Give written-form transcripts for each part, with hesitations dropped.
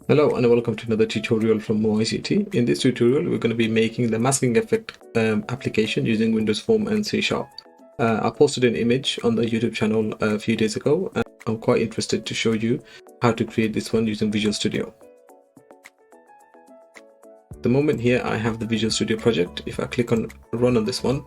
Hello and welcome to another tutorial from MoICT. In this tutorial, we're going to be making the masking effect application using Windows Form and C#. I posted an image on the YouTube channel a few days ago, and I'm quite interested to show you how to create this one using Visual Studio. At the moment here, I have the Visual Studio project. If I click on Run on this one,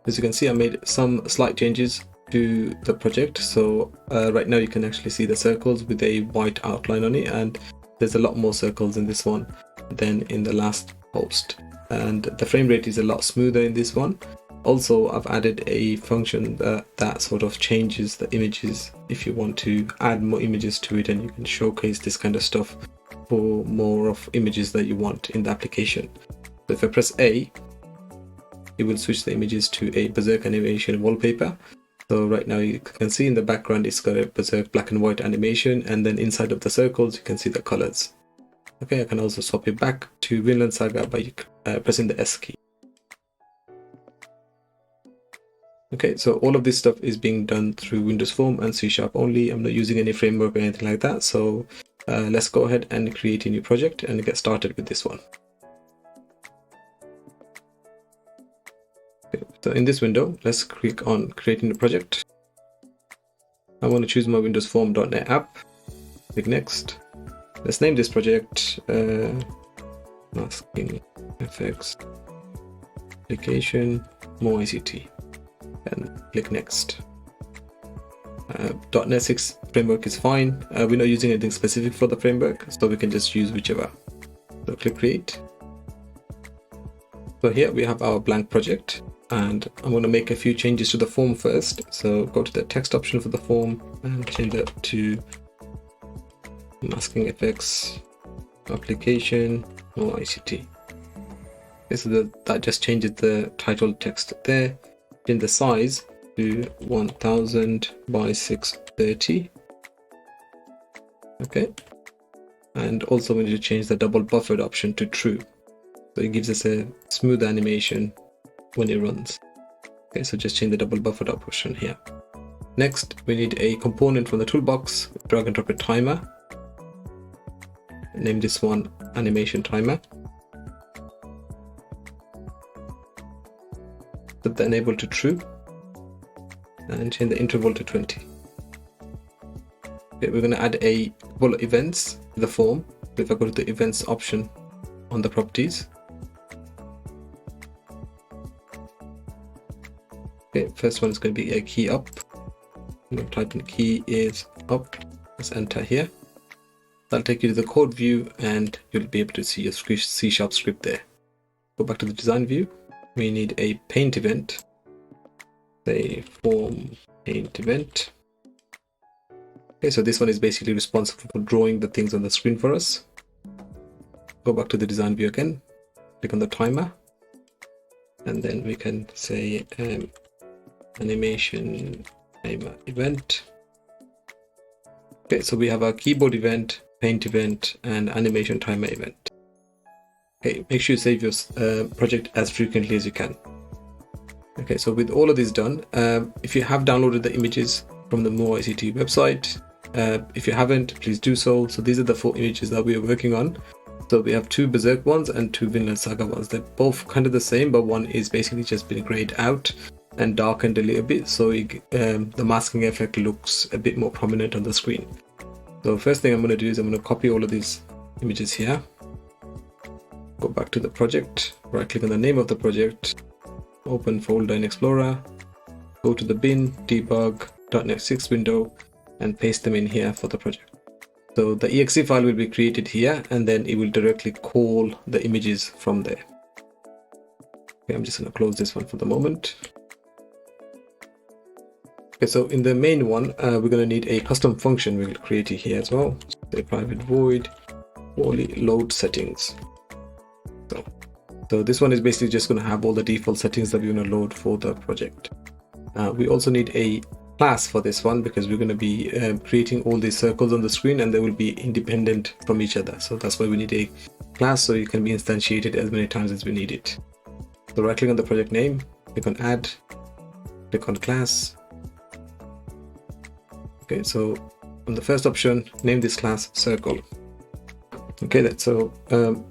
as you can see, I made some slight changes to the project. So right now you can actually see the circles with a white outline on it, and there's a lot more circles in this one than in the last post, and the frame rate is a lot smoother in this one. Also, I've added a function that sort of changes the images if you want to add more images to it, and you can showcase this kind of stuff for more of images that you want in the application. So if I press A, it will switch the images to a Berserk animation wallpaper. So right now you can see in the background it's got a Berserk black and white animation, and then inside of the circles you can see the colors. Okay, I can also swap it back to Vinland Saga by pressing the S key. Okay, so all of this stuff is being done through Windows Form and C# only. I'm not using any framework or anything like that. So let's go ahead and create a new project and get started with this one. So in this window, let's click on creating the project. I want to choose my Windows Form.NET app. Click next. Let's name this project Masking Effects Application MoICT, and click next. .NET 6 framework is fine. We're not using anything specific for the framework, so we can just use whichever. So click create. So here we have our blank project, and I'm going to make a few changes to the form first. So go to the text option for the form and change that to Masking Effects Application MoICT. Okay, so that just changes the title text there. Change the size to 1000 by 630. Okay, and also we need to change the double buffered option to true, so it gives us a smooth animation when it runs. Okay, so just change the double buffered option here. Next, we need a component from the toolbox. Drag and drop a timer. Name this one animation timer. Set the enable to true and change the interval to 20. Okay, we're going to add a couple of events to the form. If I go to the events option on the properties. Okay, first one is going to be a key up. I'm going to type in key is up. Let's enter here. That'll take you to the code view, and you'll be able to see your C# script there. Go back to the design view. We need a paint event. Say form paint event. Okay, so this one is basically responsible for drawing the things on the screen for us. Go back to the design view again. Click on the timer, and then we can say animation timer event. Okay, so we have our keyboard event, paint event, and animation timer event. Okay, make sure you save your project as frequently as you can. Okay, so with all of this done, if you have downloaded the images from the MoICT website, if you haven't, please do so. So these are the 4 images that we are working on. So we have 2 Berserk ones and 2 Vinland Saga ones. They're both kind of the same, but one is basically just been grayed out and darkened a little bit, so the masking effect looks a bit more prominent on the screen. So first thing I'm going to do is I'm going to copy all of these images here. Go back to the project, right click on the name of the project, open folder in Explorer, go to the bin, debug, .NET 6 window, and paste them in here for the project. So the exe file will be created here, and then it will directly call the images from there. Okay, I'm just going to close this one for the moment. Okay, so in the main one, we're going to need a custom function. We'll create it here as well. Say private void only load settings. So this one is basically just going to have all the default settings that we're going to load for the project. We also need a class for this one, because we're going to be creating all these circles on the screen, and they will be independent from each other. So that's why we need a class, so it can be instantiated as many times as we need it. So right click on the project name, click on add, click on class. Okay, so on the first option, name this class circle. Okay, so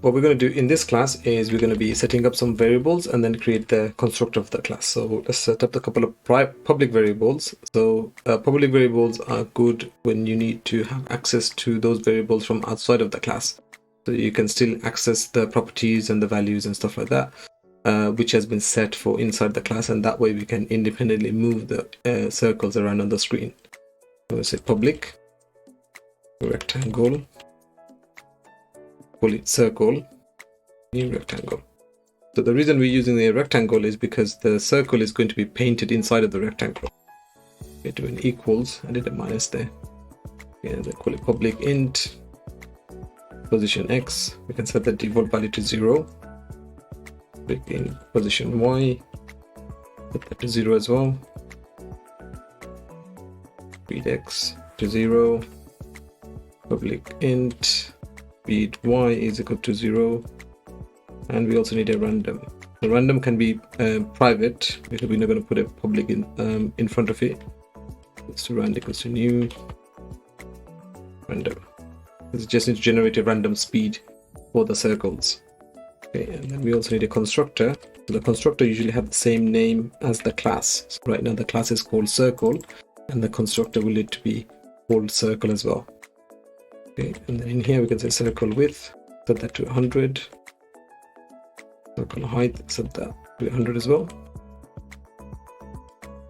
what we're going to do in this class is we're going to be setting up some variables and then create the constructor of the class. So let's set up a couple of public variables. So public variables are good when you need to have access to those variables from outside of the class. So you can still access the properties and the values and stuff like that, which has been set for inside the class, and that way we can independently move the circles around on the screen. So we say public rectangle, call it circle, new rectangle. So the reason we're using the rectangle is because the circle is going to be painted inside of the rectangle. Okay, do an equals, I did a minus there. Okay, then call it public int position x. We can set the default value to 0. Click in position y, put that to 0 as well. Speed x to 0. Public int speed y is equal to 0. And we also need a random. The random can be private because we're not going to put a public in front of it. Equals to rand equals to new random. It's just need to generate a random speed for the circles. Okay, and then we also need a constructor. So the constructor usually have the same name as the class. So right now the class is called circle, and the constructor will need to be called circle as well. Okay, and then in here we can say circle width, set that to 100. Circle height, set that to 100 as well.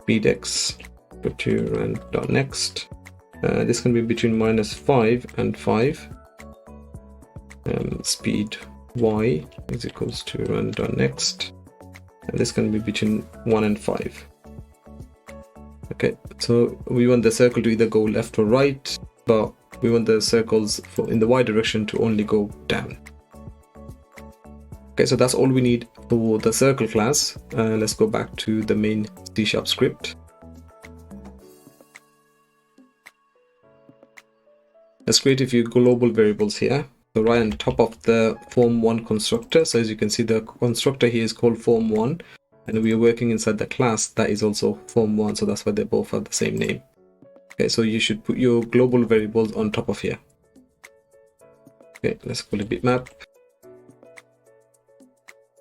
Speed x, go to rand.next. This can be between -5 and 5. Speed y is equals to rand.next. And this can be between 1 and 5. Okay, so we want the circle to either go left or right, but we want the circles in the y direction to only go down. Okay, so that's all we need for the circle class. Let's go back to the main C# script. Let's create a few global variables here. So right on top of the form1 constructor. So as you can see, the constructor here is called form1, and we are working inside the class that is also form1. So that's why they both have the same name. Okay, so you should put your global variables on top of here. Okay, let's call it bitmap.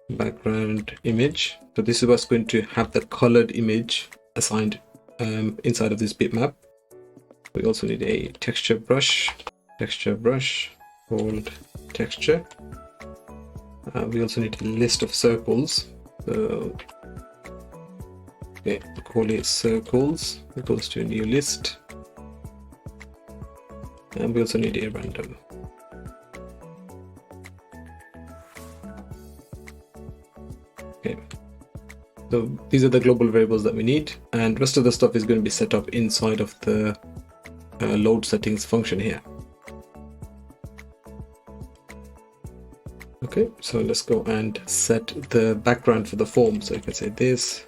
Background image. So this is what's going to have the colored image assigned inside of this bitmap. We also need a texture brush called texture. We also need a list of circles. So okay, call it circles equals to a new list, and we also need a random. Okay, so these are the global variables that we need, and rest of the stuff is going to be set up inside of the load settings function here. Okay, so let's go and set the background for the form. So you can say this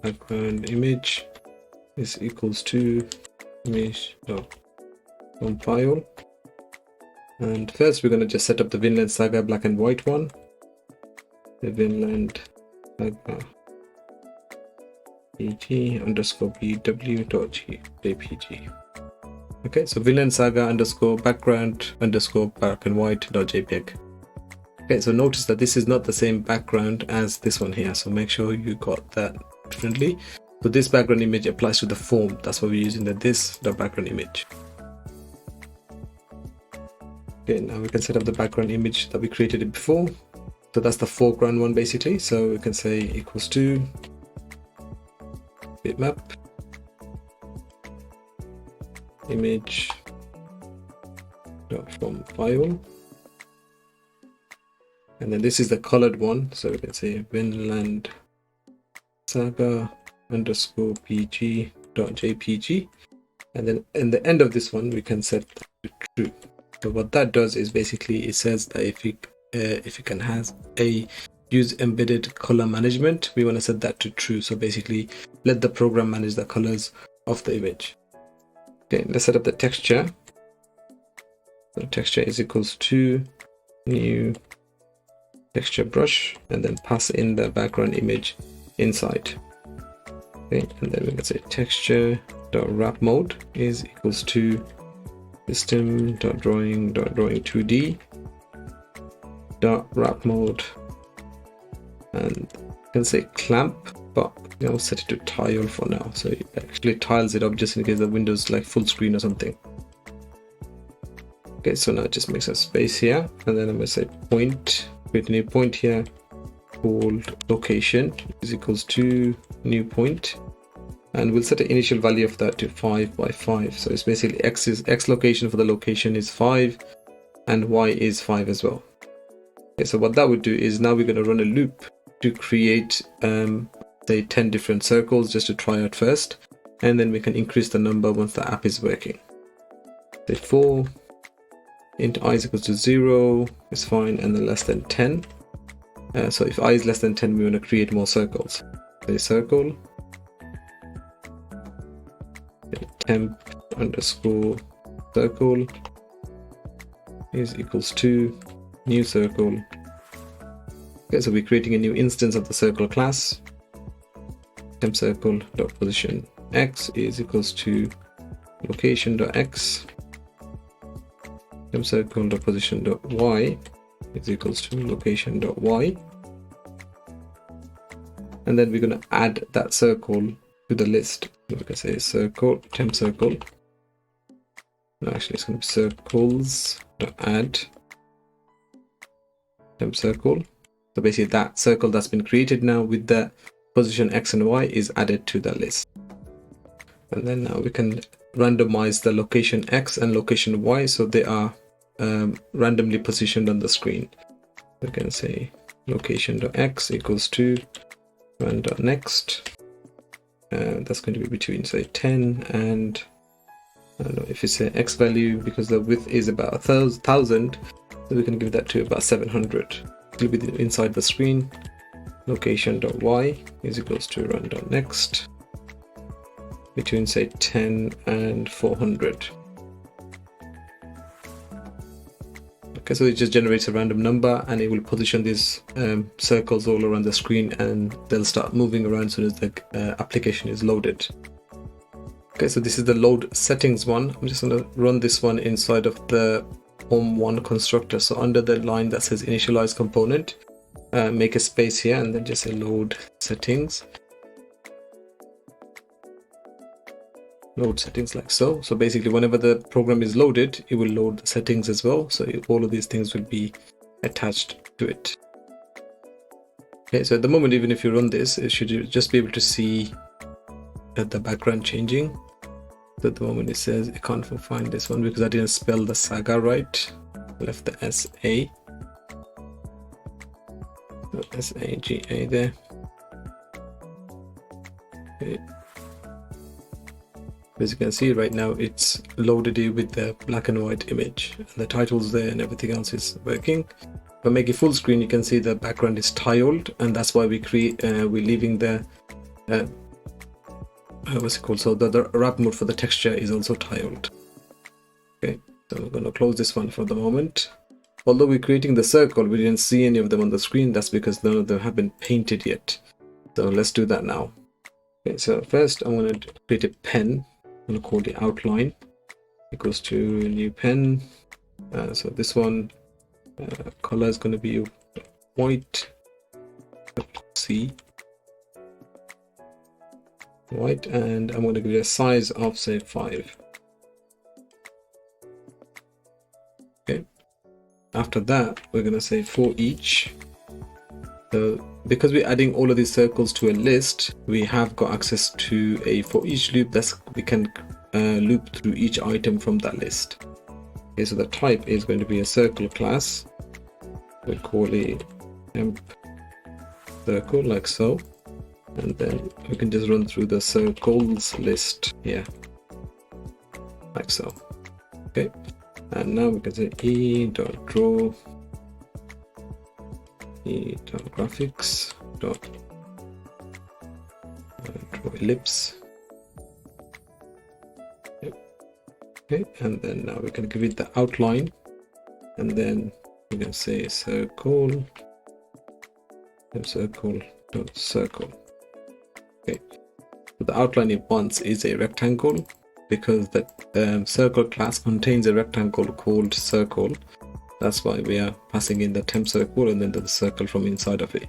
background image is equals to image form file, and first we're going to just set up the Vinland Saga black and white one. The Vinland Saga pg_bw.jpg. Okay, so Vinland Saga _background _black and white.jpg. Okay, so notice that this is not the same background as this one here, so make sure you got that differently. So this background image applies to the form. That's why we're using the background image. Okay, now we can set up the background image that we created before. So that's the foreground one basically. So we can say equals to bitmap image from file, and then this is the colored one. So we can say Vinland Saga _pg.jpg, and then in the end of this one we can set to true. So what that does is basically it says that if you can have a use embedded color management, we want to set that to true. So basically let the program manage the colors of the image. Okay, let's set up the texture. So texture is equals to new texture brush, and then pass in the background image inside. Okay, and then we can say texture.wrap mode is equals to system.drawing.drawing2d, dot wrap mode, and you can say clamp, but I'll set it to tile for now, so it actually tiles it up just in case the window's like full screen or something. Okay, so now it just makes a space here, and then I'm going to say point, create a new point here called location is equals to new point, and we'll set an initial value of that to 5 by 5. So it's basically x location for the location is 5 and y is 5 as well. Okay, so what that would do is now we're going to run a loop to create say 10 different circles just to try out first, and then we can increase the number once the app is working. Say 4 int I is equals to 0 is fine, and then less than 10. So if I is less than 10, we want to create more circles. Say circle temp underscore circle is equals to new circle. Okay, so we're creating a new instance of the circle class. Temp circle dot position x is equals to location dot x. Temp circle dot position dot y is equals to location dot y. And then we're going to add that circle to the list. So we can say circle temp circle. No, actually it's going to be circles dot add temp circle. So basically that circle that's been created now with the position x and y is added to the list. And then now we can randomize the location x and location y so they are randomly positioned on the screen. We can say location.x equals to run.next, and that's going to be between say 10 and I don't know if it's an x value, because the width is about 1,000, so we can give that to about 700. It'll be inside the screen. Location.y is equals to run.next between say 10 and 400. Okay, so it just generates a random number and it will position these circles all around the screen, and they'll start moving around as soon as the application is loaded. Okay, so this is the load settings one. I'm just going to run this one inside of the home1 constructor. So under the line that says initialize component, make a space here and then just say load settings. Load settings like so. So basically whenever the program is loaded, it will load the settings as well. So all of these things will be attached to it. Okay, so at the moment, even if you run this, it should just be able to see the background changing. So at the moment it says I can't find this one because I didn't spell the saga right. I left the S-A. So S-A-G-A there. Okay. As you can see right now, it's loaded it with the black and white image, and the titles there and everything else is working. If I make it full screen, you can see the background is tiled, and that's why we're leaving the what's it called? So the wrap mode for the texture is also tiled. Okay, so I'm going to close this one for the moment. Although we're creating the circle, we didn't see any of them on the screen. That's because none of them have been painted yet. So let's do that now. Okay, so first I'm going to create a pen. I'm going to call the outline equals to new pen. So this one color is going to be white. C white, and I'm going to give it a size of say 5. Okay. After that, we're going to say for each. So because we're adding all of these circles to a list, we have got access to a for each loop that we can loop through each item from that list. Okay, so the type is going to be a circle class. We'll call it temp circle like so, and then we can just run through the circles list here like so. Okay, and now we can say e.draw graphics draw ellipse. Okay, and then now we can give it the outline, and then we can say circle dot circle. Okay, so the outline it wants is a rectangle, because the circle class contains a rectangle called circle, That's why we are passing in the temp circle and then the circle from inside of it.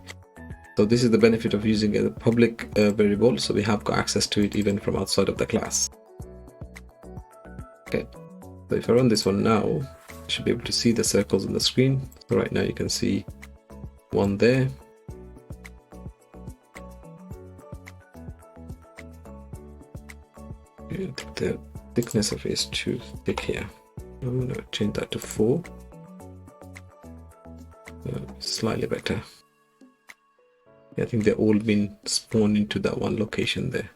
So this is the benefit of using a public variable, so we have got access to it even from outside of the class. Okay, so if I run this one now, you should be able to see the circles on the screen. So right now you can see one there. Okay, I think the thickness of it is too thick here. I'm going to change that to 4. Slightly better. I think they're all been spawned into that one location there.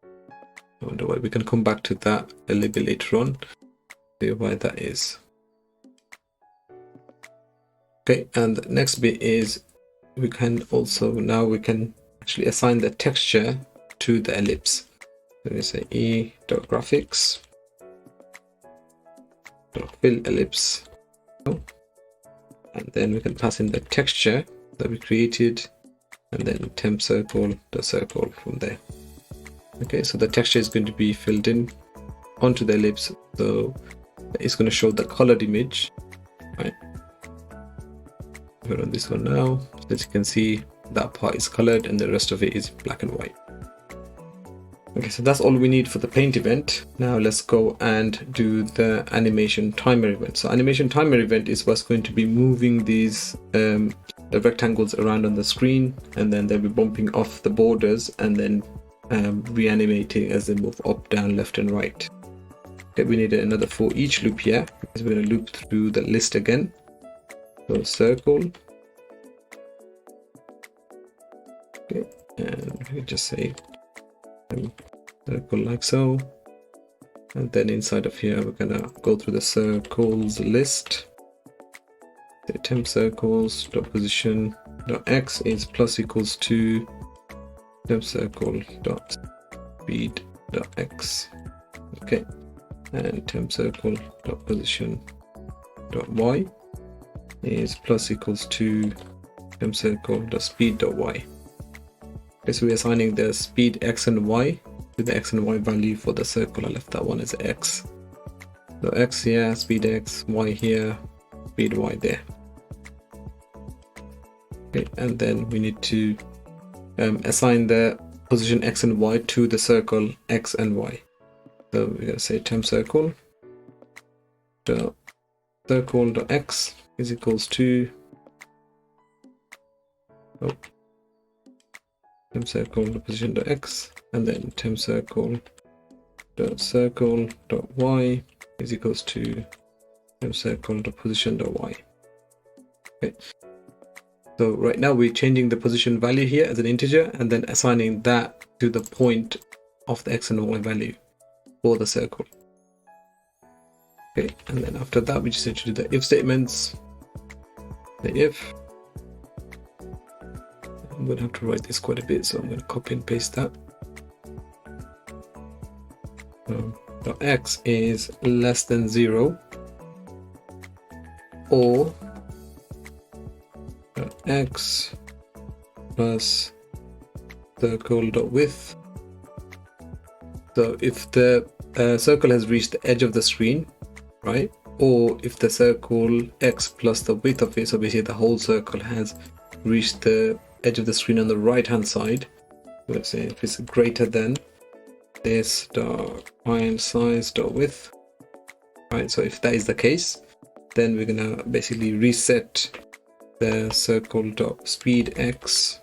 I wonder why. We can come back to that a little bit later on, see why that is. Okay, and the next bit is we can also actually assign the texture to the ellipse. So we say e.graphics.fill ellipse, and then we can pass in the texture that we created, and then temp circle, the circle from there. Okay, so the texture is going to be filled in onto the ellipse, so it's going to show the colored image, right? We're on this one now, so as you can see that part is colored and the rest of it is black and white. Okay, so that's all we need for the paint event. Now let's go and do the animation timer event. So animation timer event is what's going to be moving these the rectangles around on the screen, and then they'll be bumping off the borders and then reanimating as they move up, down, left and right. Okay, we need another for each loop here, because we're going to loop through the list again. So circle. Okay, and we just say circle like so, and then inside of here we're gonna go through the circles list. The temp circles dot position dot x is plus equals to temp circle dot speed dot x. Okay, and temp circle dot position dot y is plus equals to temp circle dot speed dot y. Okay, so we're assigning the speed x and y to the x and y value for the circle. I left that one as x. So x here, speed x, y here, speed y there. Okay, and then we need to assign the position x and y to the circle x and y. So we're going to say temp circle dot circle dot x is equals to temp circle dot position dot x, and then temp circle dot circle dot y is equals to temp circle dot position dot y. Okay, so right now we're changing the position value here as an integer and then assigning that to the point of the x and y value for the circle. Okay, and then after that we just need to do the if statements. The if, I'm going to have to write this quite a bit, so I'm going to copy and paste that. Dot x is less than 0, or dot x plus circle dot width. So if the circle has reached the edge of the screen, right, or if the circle x plus the width of it, so basically the whole circle has reached the edge of the screen on the right hand side, let's say if it's greater than this dot find size dot width, right? So if that is the case, then we're gonna basically reset the circle dot speed x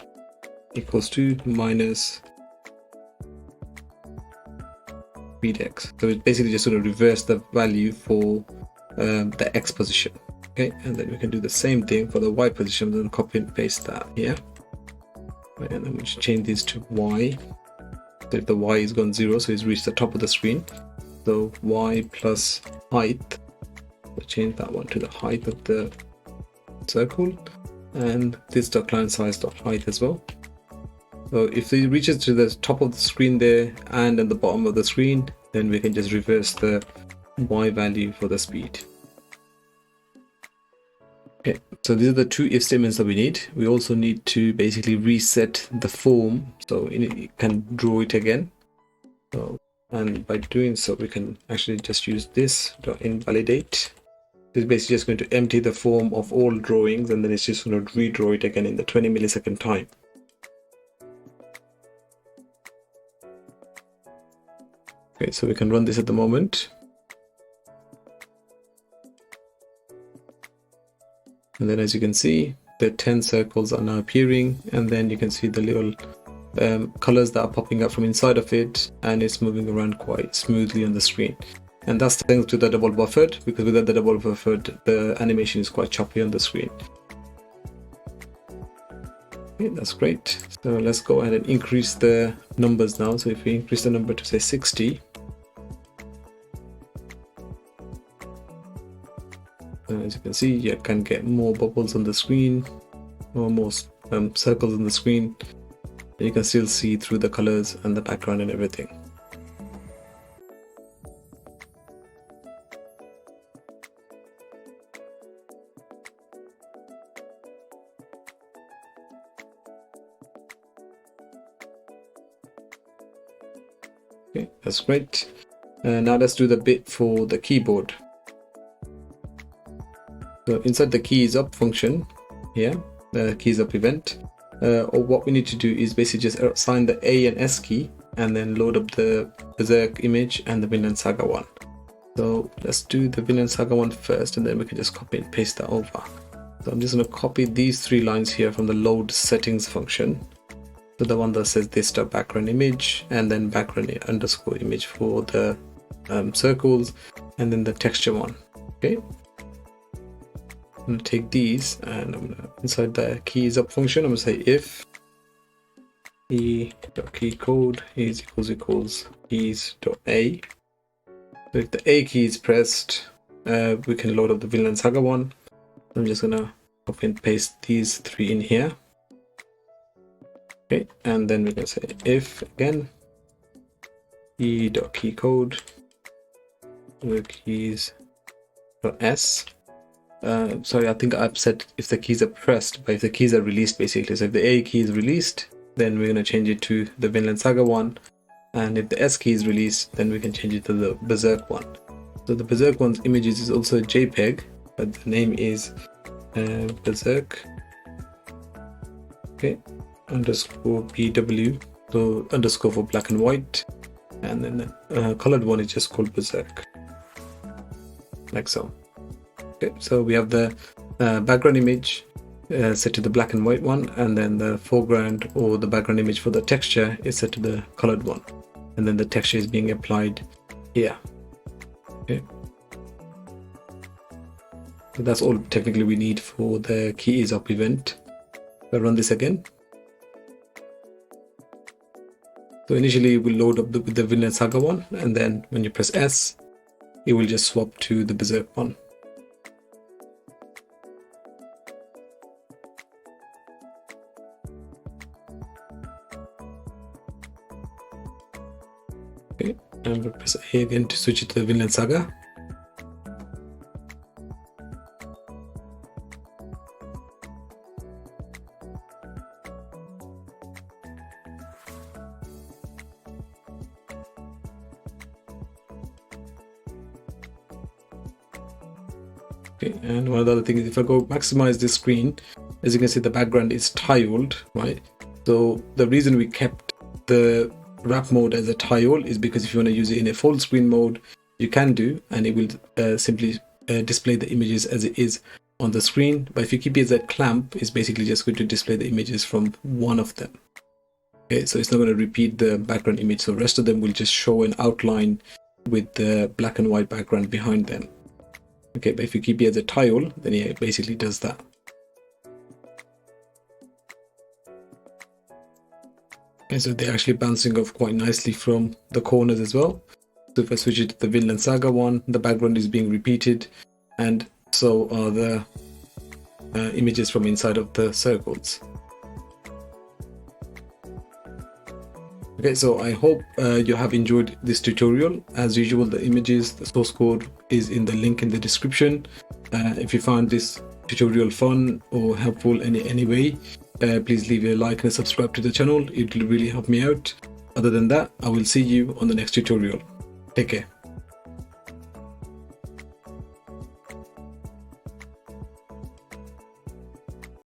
equals to minus speed x. So it's basically just going to reverse the value for the x position. Okay, and then we can do the same thing for the y position. Then copy and paste that here. Right, and then we should change this to y. So if the y is gone 0, so it's reached the top of the screen. So y plus height. So change that one to the height of the circle, and this dot client size dot height as well. So if it reaches to the top of the screen there and at the bottom of the screen, then we can just reverse the y value for the speed. Okay, so these are the two if statements that we need. We also need to basically reset the form, so you can draw it again. So, and by doing so, we can actually just use this dot invalidate It's basically just going to empty the form of all drawings, and then it's just going to redraw it again in the 20 millisecond time. Okay, so we can run this at the moment. And then as you can see, the 10 circles are now appearing, and then you can see the little colors that are popping up from inside of it, and it's moving around quite smoothly on the screen. And that's thanks to the double buffered, because without the double buffered, the animation is quite choppy on the screen. Okay, that's great. So let's go ahead and increase the numbers now. So if we increase the number to say 60, as you can see, you can get more bubbles on the screen, or more circles on the screen. You can still see through the colors and the background and everything. Okay, that's great. Now let's do the bit for the keyboard. So inside the keys up function here, the keys up event, or what we need to do is basically just assign the A and S key, and then load up the Berserk image and the Vinland Saga one. So let's do the Vinland Saga one first, and then we can just copy and paste that over. So I'm just going to copy these 3 lines here from the load settings function. So the one that says this background image, and then background underscore image for the circles, and then the texture one. Okay. I'm going to take these, and I'm going to, inside the keys up function, I'm going to say if key.keycode is equals keys.a. So if the A key is pressed, we can load up the Vinland Saga one. I'm just going to copy and paste these 3 in here. Okay, and then we can say if again key.keycode with keys.s. Sorry, I think I've said if the keys are pressed, but if the keys are released basically. So if the A key is released, then we're going to change it to the Vinland Saga one, and if the S key is released, then we can change it to the Berserk one. So the Berserk one's images is also JPEG, but the name is Berserk, okay, underscore BW, so underscore for black and white, and then the colored one is just called Berserk, like so. Okay, so we have the background image set to the black and white one, and then the foreground or the background image for the texture is set to the colored one, and then the texture is being applied here. Okay, so that's all technically we need for the key is up event. I'll run this again. So initially we'll load up with the Vinland Saga one, and then when you press S, it will just swap to the Berserk one. Okay, and we'll press A again to switch it to the Vinland Saga. Okay, and one of the other things, if I go maximize this screen, as you can see the background is tiled, right? So the reason we kept the wrap mode as a tile is because if you want to use it in a full screen mode, you can do, and it will simply display the images as it is on the screen. But if you keep it as a clamp, it's basically just going to display the images from one of them. Okay, so it's not going to repeat the background image, so the rest of them will just show an outline with the black and white background behind them. Okay, but if you keep it as a tile, then yeah, it basically does that. Okay, so they're actually bouncing off quite nicely from the corners as well. So if I switch it to the Vinland Saga one, the background is being repeated, and so are the images from inside of the circles. Okay, so I hope you have enjoyed this tutorial. As usual, the images, the source code is in the link in the description. If you found this tutorial fun or helpful in any way, please leave a like and subscribe to the channel. It will really help me out. Other than that, I will see you on the next tutorial. Take care.